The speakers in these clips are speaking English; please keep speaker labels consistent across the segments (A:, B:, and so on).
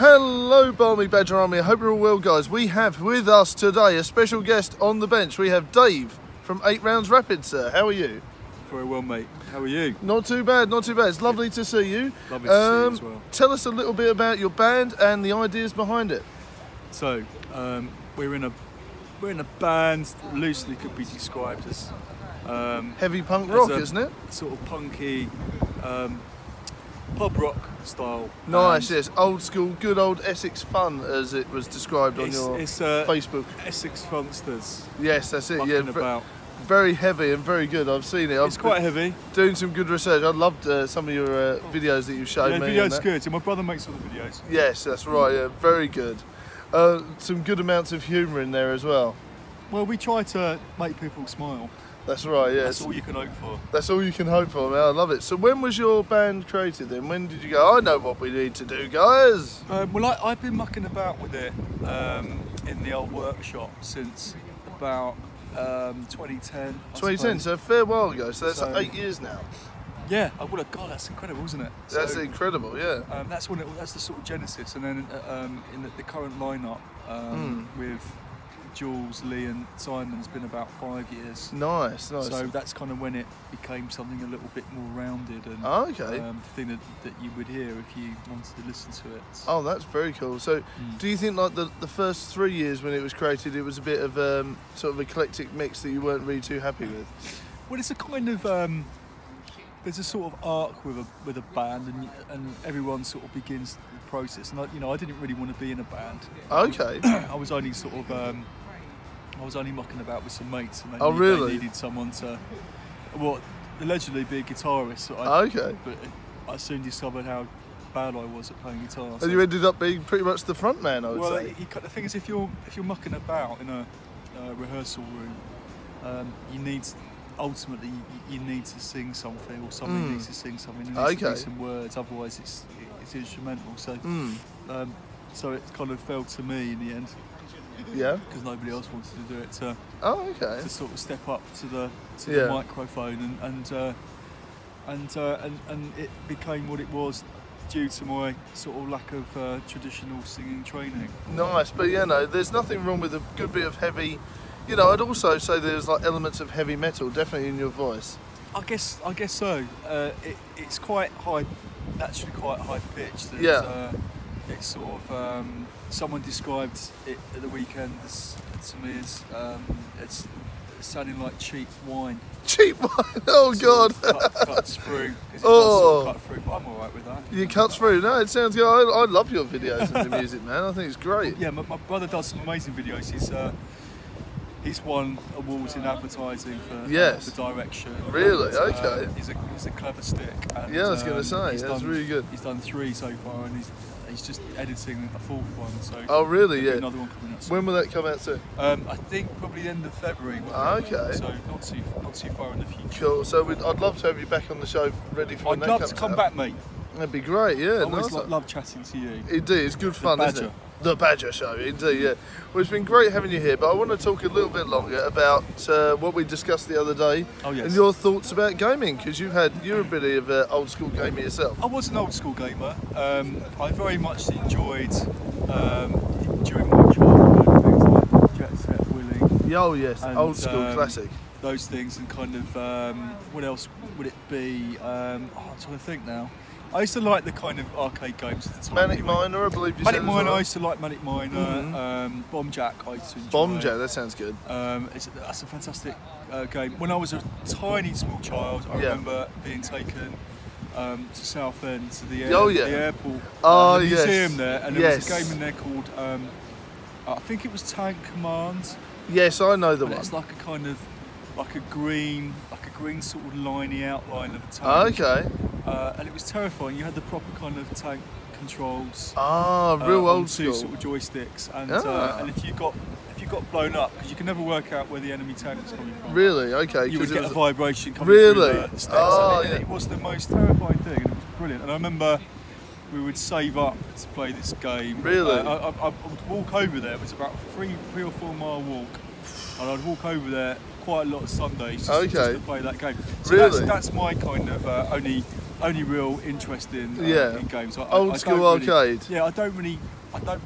A: Hello Balmy Badger Army, I hope you're all well guys. We have with us today a special guest on the bench. We have Dave from 8 Rounds Rapid, sir. How are you?
B: Very well, mate. How are you?
A: Not too bad, not too bad. It's lovely to see you.
B: Lovely to see you as well.
A: Tell us a little bit about your band and the ideas behind it.
B: So, we're in a band that loosely could be described as
A: heavy punk rock,
B: as
A: isn't it?
B: Sort of punky pub rock style.
A: Nice, yes. Old school, good old Essex fun, as it was described on your Facebook.
B: Essex Funksters.
A: Yes, that's it. Yeah,
B: about.
A: Very heavy and very good. I've seen it.
B: It's quite heavy.
A: Doing some good research. I loved some of your videos that you showed me.
B: The video's good. So my brother makes all the videos.
A: Yes, that's right. Yeah, very good. Some good amounts of humour in there as well.
B: Well, we try to make people smile.
A: That's right, yes.
B: That's all you can hope for.
A: That's all you can hope for, man. I love it. So when was your band created then? When did you go, I know what we need to do, guys?
B: Well, I've been mucking about with it in the old workshop since about 2010.
A: 2010, so a fair while ago. So that's like 8 years now.
B: Yeah, God, that's incredible, isn't it?
A: That's incredible, yeah.
B: That's the sort of genesis, and then in the current lineup with Jules, Lee and Simon's been about 5 years.
A: Nice, nice.
B: So that's kind of when it became something a little bit more rounded and
A: the
B: thing that you would hear if you wanted to listen to it.
A: Oh, that's very cool. So do you think like the first 3 years when it was created, it was a bit of sort of eclectic mix that you weren't really too happy with?
B: Well, it's a kind of there's a sort of arc with a band, and everyone sort of begins the process. And I didn't really want to be in a band.
A: Okay.
B: I was only sort of I was only mucking about with some mates, and they needed someone to, allegedly be a guitarist. So but I soon discovered how bad I was at playing guitar.
A: And you ended up being pretty much the front man, I would say.
B: Well, the thing is, if you're mucking about in a rehearsal room, you need to sing something, or somebody needs to sing something. There needs to be some words, otherwise it's instrumental. So so it kind of fell to me in the end.
A: Yeah.
B: Because nobody else wanted to do it.
A: To
B: sort of step up to the microphone, and it became what it was due to my sort of lack of traditional singing training.
A: Nice, but there's nothing wrong with a good bit of heavy. I'd also say there's like elements of heavy metal definitely in your voice.
B: I guess so. It's quite high, naturally quite high pitched. It's sort of someone described it at the weekend to me as it's sounding like cheap wine.
A: Cheap wine? Oh God!
B: Cuts through. It does sort of cut through, but I'm all right with that.
A: You cut through? No, it sounds good. I love your videos and the music, man. I think it's great.
B: Yeah, my brother does some amazing videos. He's won awards in advertising for direction.
A: Really?
B: And,
A: okay.
B: He's a clever stick. And,
A: I was going to say, that's really good.
B: He's done 3 so far, and he's just editing a 4th one. So
A: oh, really? Yeah.
B: Another one coming out soon.
A: When will that come out soon?
B: I think probably the end of February.
A: Okay.
B: So not too far in the future.
A: Cool. So I'd love to have you back on the show, ready for when that comes out.
B: I'd love to come back, mate.
A: That'd be great. Yeah.
B: I always love chatting to you.
A: Indeed, it's good fun, isn't it? The Badger Show, indeed, yeah. Well, it's been great having you here, but I want to talk a little bit longer about what we discussed the other day and your thoughts about gaming, because you're a bit of an old school gamer yourself.
B: I was an old school gamer. I very much enjoyed during my childhood things like Jet Set Willing.
A: Oh yes,
B: and,
A: old school classic.
B: Those things, and kind of what else would it be? I'm trying to think now. I used to like the kind of arcade games at the time.
A: Manic Miner, I believe you said.
B: Manic Miner, I used to like Manic Miner. Bomb Jack, I used to enjoy.
A: Bomb Jack, that sounds good.
B: That's a fantastic game. When I was a tiny small child, I remember being taken to Southend to the airport, the museum there, and there was a game in there called I think it was Tank Command.
A: Yes, I know the one.
B: It's like a kind of like a green sort of liney outline of a tank.
A: Okay.
B: And it was terrifying. You had the proper kind of tank controls.
A: Real old school.
B: 2 sort of joysticks, and if you got blown up, because you can never work out where the enemy tank was coming from.
A: Really? Okay.
B: You would get a vibration coming through the sticks.
A: It
B: was the most terrifying thing, and it was brilliant. And I remember we would save up to play this game.
A: Really?
B: I would walk over there. It was about a 3 or 4 mile walk, and I'd walk over there quite a lot of Sundays just to play that game. So
A: really?
B: That's my kind of only only real interest in games.
A: Old school arcade.
B: Yeah, I don't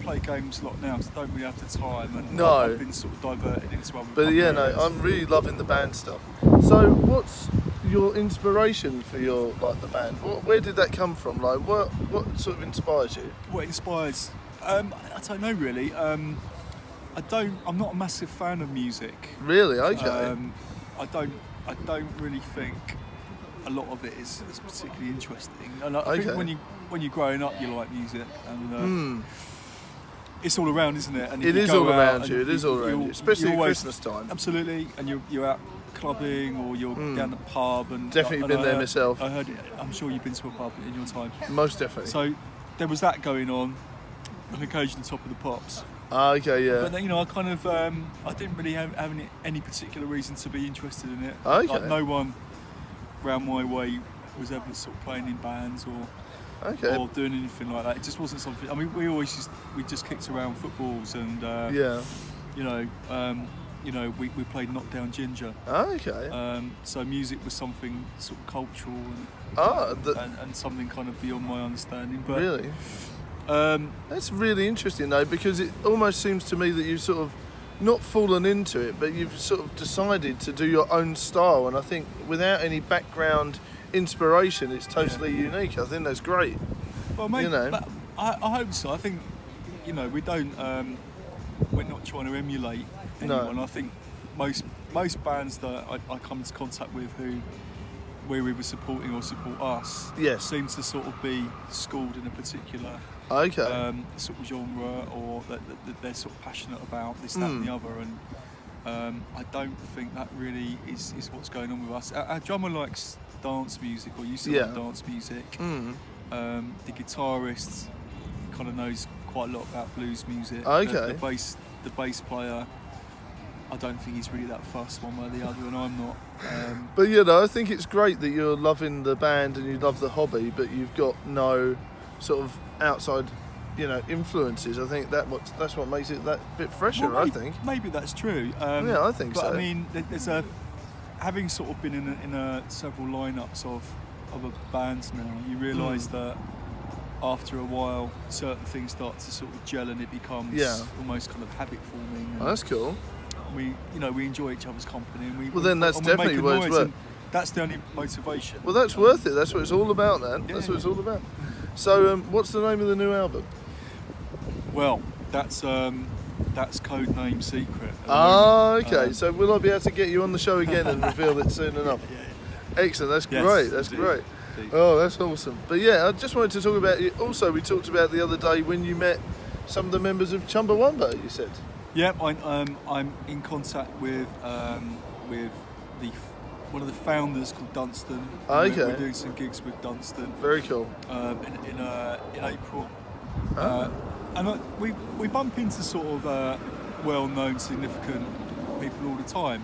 B: play games a lot now because I don't really have the time, and I've been sort of diverted into other.
A: But yeah, no, I'm really loving the band stuff. So, what's your inspiration for the band? Where did that come from? Like, what sort of inspires you?
B: What inspires? I don't know really. I'm not a massive fan of music.
A: Really? Okay.
B: I don't really think a lot of it is particularly interesting. And I think when you're growing up, you like music, and it's all around, isn't it? And
A: it is all around you. It is all around you, especially at Christmas time.
B: Absolutely, and you're out clubbing or you're down the pub, and
A: definitely been there myself.
B: I heard it. I'm sure you've been to a pub in your time.
A: Most definitely.
B: So there was that going on, and occasionally Top of the Pops.
A: Okay, yeah.
B: But then, I kind of I didn't really have any particular reason to be interested in it.
A: Okay.
B: Like, no one round my way was ever sort of playing in bands or doing anything like that. It just wasn't something. I mean, we just kicked around footballs and we played Knockdown Ginger.
A: Okay.
B: So music was something sort of cultural and something kind of beyond my understanding. But
A: really. That's really interesting though, because it almost seems to me that you've sort of not fallen into it, but you've sort of decided to do your own style, and I think without any background inspiration it's totally unique. I think that's great.
B: Well, maybe, but I hope so. I think we don't we're not trying to emulate anyone. No. I think most bands that I come into contact with where we were supporting or support us seem to sort of be schooled in a particular sort of genre, or that they're sort of passionate about this, that and the other, and I don't think that really is what's going on with us. Our drummer likes dance music, or used to like dance music. The guitarist kind of knows quite a lot about blues music. The bass player, I don't think he's really that fussed one way or the other, and I'm not.
A: But I think it's great that you're loving the band and you love the hobby, but you've got no sort of outside, influences. I think that's what makes it that bit fresher.
B: Well,
A: I think
B: maybe that's true.
A: I think so.
B: But I mean, there's having sort of been in several lineups of other bands now, you realise that after a while, certain things start to sort of gel, and it becomes almost kind of habit forming.
A: That's cool.
B: We enjoy each other's company, and
A: then that's definitely what it's worth.
B: That's the only motivation.
A: Well, that's worth it. That's what it's all about, man. That's what it's all about. So, what's the name of the new album?
B: Well, that's Codename Secret.
A: Okay. So, will I be able to get you on the show again and reveal it soon enough? Excellent. That's great. That's great. Oh, that's awesome. But I just wanted to talk about you. Also, we talked about the other day when you met some of the members of Chumbawamba, you said.
B: Yeah, I'm in contact with one of the founders called Dunstan.
A: Okay.
B: We're doing some gigs with Dunstan.
A: Very cool.
B: In April. And we bump into sort of well-known, significant people all the time.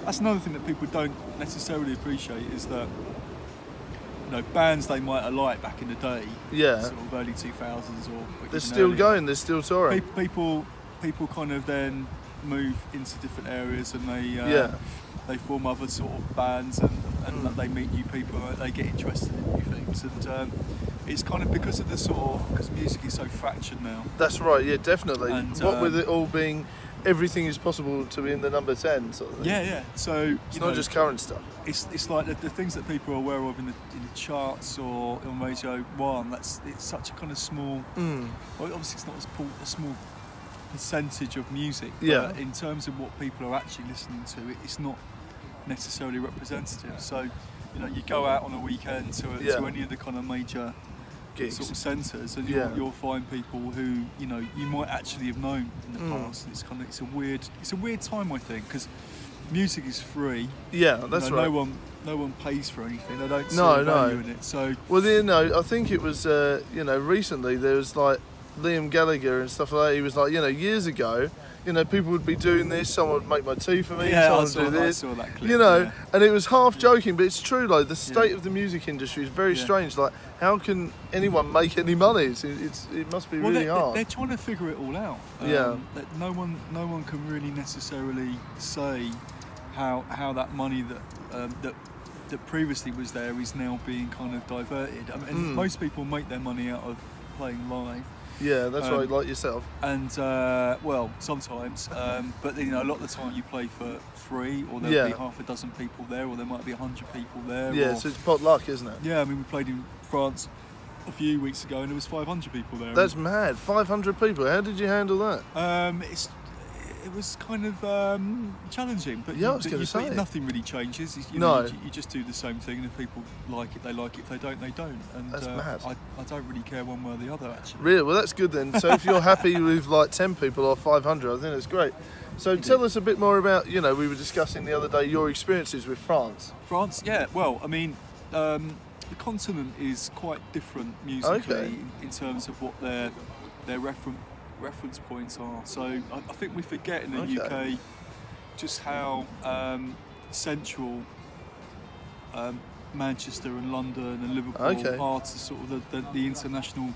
B: That's another thing that people don't necessarily appreciate, is that bands they might have liked back in the day, sort of early 2000s, or
A: they're still going, they're still touring.
B: People kind of then move into different areas, and they form other sort of bands, and they meet new people, and they get interested in new things, and it's kind of because of because music is so fractured now.
A: That's right, yeah, definitely. And what with it all being, everything is possible to be in the number 10 sort of thing.
B: Yeah. So
A: it's not just current stuff.
B: It's like the things that people are aware of in the charts or on Radio 1. It's such a kind of small. Well, obviously it's not a small percentage of music. But in terms of what people are actually listening to, it's not necessarily representative. So you go out on a weekend to any of the kind of major gigs, sort of centres, and you'll find people who you might actually have known in the past. It's a weird time, I think, because music is free.
A: Yeah, that's right.
B: No one pays for anything. They don't see value in it. So
A: I think it was recently there was like Liam Gallagher and stuff like that. He was like, years ago, people would be doing this, someone would make my tea for me, someone would do this,
B: I saw that clip,
A: and it was half joking, but it's true, like the state of the music industry is very strange. Like, how can anyone make any money? It must be really hard.
B: They're trying to figure it all out. That no one can really necessarily say how that money that that previously was there is now being kind of diverted. I mean, most people make their money out of playing live.
A: Yeah, that's right, like yourself.
B: And well, sometimes, but you know, a lot of the time you play for free, or there'll be half a dozen people there, or there might be 100 people there.
A: Yeah, so it's potluck, isn't it?
B: Yeah, I mean, we played in France a few weeks ago, and there was 500 people there.
A: That's mad, 500 people. How did you handle that?
B: It was kind of challenging, but
A: yeah, I was going to say
B: nothing really changes. You know, you just do the same thing, and if people like it, they like it. If they don't, they don't. And
A: that's mad.
B: I don't really care one way or the other, actually.
A: Really? Well, that's good then. So if you're happy with like 10 people or 500, I think that's great. So tell us a bit more about, you know, we were discussing the other day your experiences with France.
B: France, yeah. Well, I mean, the continent is quite different musically in terms of what their reference points are. So I think we forget in the UK just how central Manchester and London and Liverpool are to sort of the international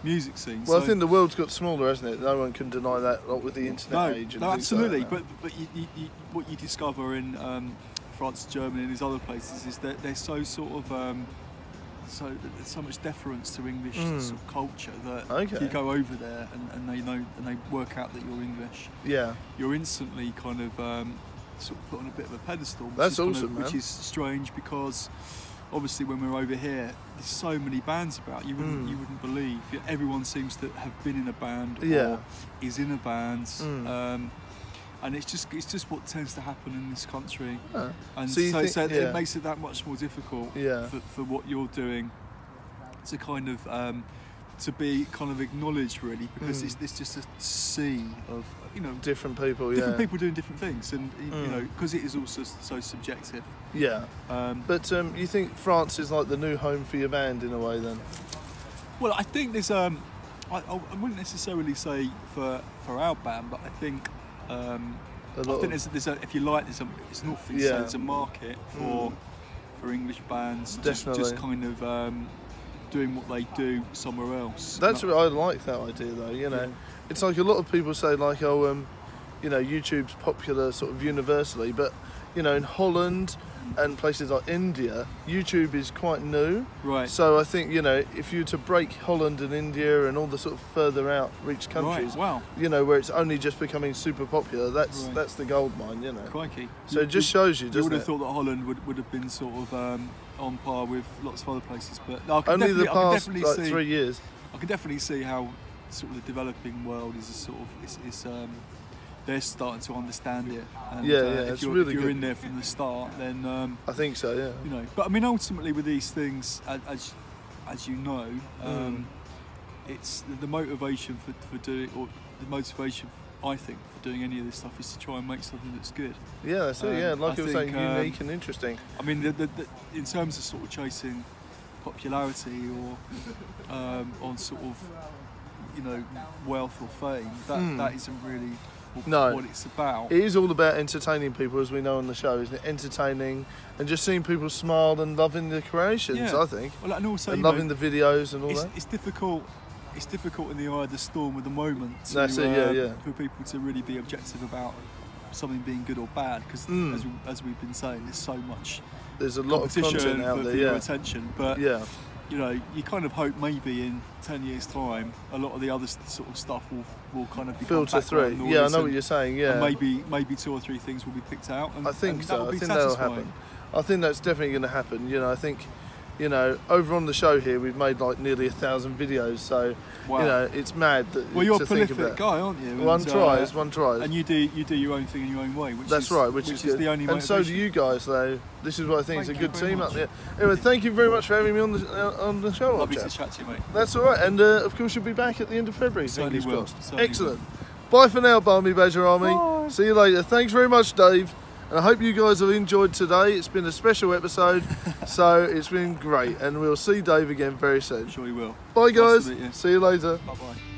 B: music scene.
A: Well, so, I think the world's got smaller, hasn't it? No one can deny that, not with the internet age. And
B: no, absolutely.
A: Like
B: but what you discover in France, Germany, and these other places is that they're so sort of so there's so much deference to English sort of culture that if you go over there and they know and they work out that you're English, you're instantly kind of sort of put on a bit of a pedestal.
A: That's awesome, man.
B: Which is strange because obviously when we're over here, there's so many bands about. You wouldn't believe. Everyone seems to have been in a band or is in a band. And it's just what tends to happen in this country, and so it makes it that much more difficult for what you're doing to kind of to be kind of acknowledged, really, because it's just a sea of
A: different people,
B: people doing different things, and you know, because it is also so subjective.
A: But you think France is like the new home for your band in a way, then?
B: Well, I think there's I wouldn't necessarily say for our band, but I think. I think there's a, if you like, there's an awfully there's a market for English bands just kind of doing what they do somewhere else.
A: That's what I like that idea, though. You know, it's like a lot of people say, like, oh, you know, YouTube's popular sort of universally, but you know, in Holland and places like India, YouTube is quite new.
B: Right.
A: So I think, you know, if you were to break Holland and India and all the sort of further outreach countries, you know, where it's only just becoming super popular, that's the gold mine, you know.
B: Crikey.
A: So it just shows you, doesn't it?
B: You would have thought that Holland would have been sort of on par with lots of other places, but no,
A: only the past like 3 years.
B: I can definitely see how sort of the developing world is a sort of they're starting to understand it. And,
A: it's really good.
B: If you're in there from the start, then
A: I think so. Yeah.
B: You know, but I mean, ultimately with these things, as you know, it's the motivation for doing, or the motivation I think for doing any of this stuff is to try and make something that's good.
A: Yeah, that's it. Yeah, like you were saying, unique and interesting.
B: I mean, in terms of sort of chasing popularity or on sort of, you know, wealth or fame, that isn't really what it's about.
A: It is all about entertaining people, as we know on the show, isn't it? Entertaining and just seeing people smile and loving the creations, I think.
B: Well, and also
A: loving the videos and all that.
B: It's difficult. It's difficult in the eye of the storm at the moment
A: for
B: people to really be objective about something being good or bad, because as we've been saying, there's a lot of content out there,
A: your
B: attention, but you know, you kind of hope maybe in 10 years' time, a lot of the other sort of stuff will kind of be
A: filter through. Yeah, I know what you're saying. Yeah,
B: and maybe 2 or 3 things will be picked out. And,
A: I think so. I think
B: that'll
A: happen. I think that's definitely going to happen. You know, I think, you know, over on the show here, we've made like nearly 1,000 videos. So, you know, it's mad that.
B: Well, you're a prolific guy, aren't you?
A: One tries. And
B: you do your own thing in your own way. Which
A: is
B: the only.
A: And so do you guys, though. This is what I think is a good team up there. Anyway, thank you very much for having me on the show.
B: Lovely to chat to you, mate.
A: That's all right, and of course you'll be back at the end of February.
B: Certainly will.
A: Excellent. Bye for now, Barmy Badger Army.
B: Bye.
A: See you later. Thanks very much, Dave. And I hope you guys have enjoyed today. It's been a special episode, so it's been great. And we'll see Dave again very soon.
B: Sure you will.
A: Bye, guys.
B: Nice to meet you.
A: See you later.
B: Bye-bye.